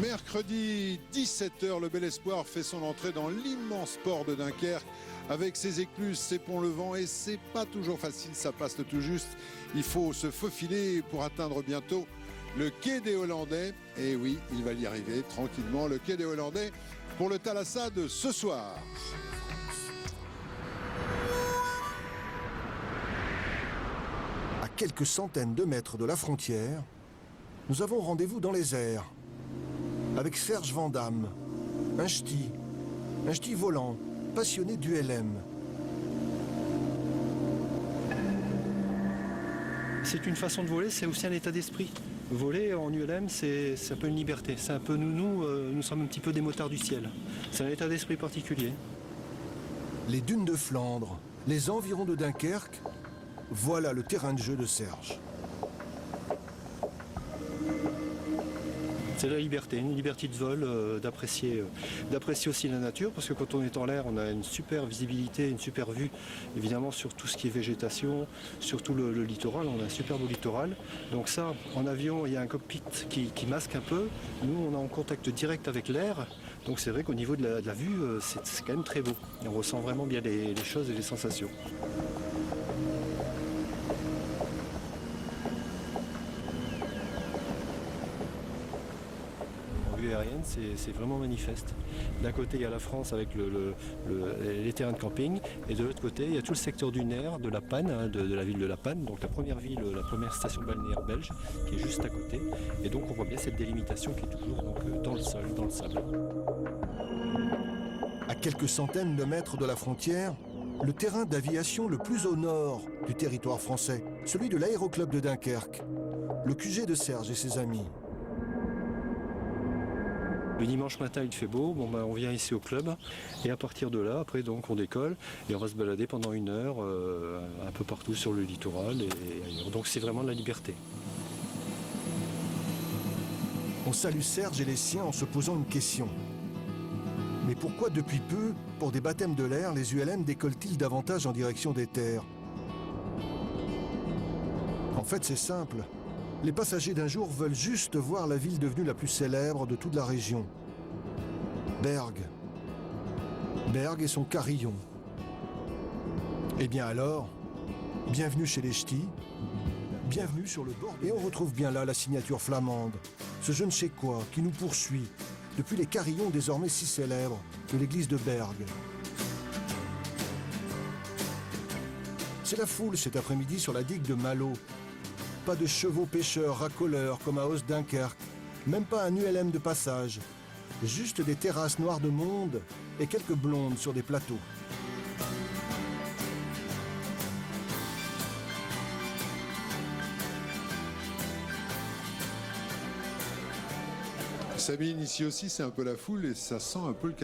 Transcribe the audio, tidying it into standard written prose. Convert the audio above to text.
Mercredi 17h, le Bel Espoir fait son entrée dans l'immense port de Dunkerque avec ses écluses, ses ponts-levants, et c'est pas toujours facile, ça passe tout juste. Il faut se faufiler pour atteindre bientôt le quai des Hollandais. Et oui, il va y arriver tranquillement, le quai des Hollandais pour le Thalassa de ce soir. À quelques centaines de mètres de la frontière, nous avons rendez-vous dans les airs avec Serge Vandamme, un ch'ti volant, passionné d'ULM. C'est une façon de voler, c'est aussi un état d'esprit. Voler en ULM, c'est un peu une liberté. C'est un peu nous sommes un petit peu des motards du ciel. C'est un état d'esprit particulier. Les dunes de Flandre, les environs de Dunkerque, voilà le terrain de jeu de Serge. C'est la liberté, une liberté de vol, d'apprécier aussi la nature, parce que quand on est en l'air, on a une super visibilité, une super vue, évidemment, sur tout ce qui est végétation, surtout le littoral, on a un super beau littoral. Donc ça, en avion, il y a un cockpit qui masque un peu. Nous, on est en contact direct avec l'air, donc c'est vrai qu'au niveau de la vue, c'est quand même très beau. Et on ressent vraiment bien les choses et les sensations. Aérienne, c'est vraiment manifeste. D'un côté, il y a la France avec les terrains de camping, et de l'autre côté, il y a tout le secteur dunaire de La Panne, de la ville de La Panne, donc la première station balnéaire belge, qui est juste à côté. Et donc on voit bien cette délimitation qui est toujours dans le sol, dans le sable. À quelques centaines de mètres de la frontière, le terrain d'aviation le plus au nord du territoire français, celui de l'aéroclub de Dunkerque, le QG de Serge et ses amis. Le dimanche matin, il fait beau, on vient ici au club, et à partir de là, après donc on décolle et on va se balader pendant 1 heure un peu partout sur le littoral et ailleurs. Donc c'est vraiment de la liberté. On salue Serge et les siens en se posant une question. Mais pourquoi depuis peu, pour des baptêmes de l'air, les ULM décollent-ils davantage en direction des terres? En fait, c'est simple. Les passagers d'un jour veulent juste voir la ville devenue la plus célèbre de toute la région. Bergue. Bergue et son carillon. Eh bien alors, bienvenue chez les ch'tis, bienvenue sur le bord. Et on retrouve bien là la signature flamande, ce je ne sais quoi qui nous poursuit depuis les carillons désormais si célèbres de l'église de Bergue. C'est la foule cet après-midi sur la digue de Malo. Pas de chevaux pêcheurs racoleurs comme à Oos-Dunkerque, même pas un ULM de passage, juste des terrasses noires de monde et quelques blondes sur des plateaux. Sabine, ici aussi, c'est un peu la foule et ça sent un peu le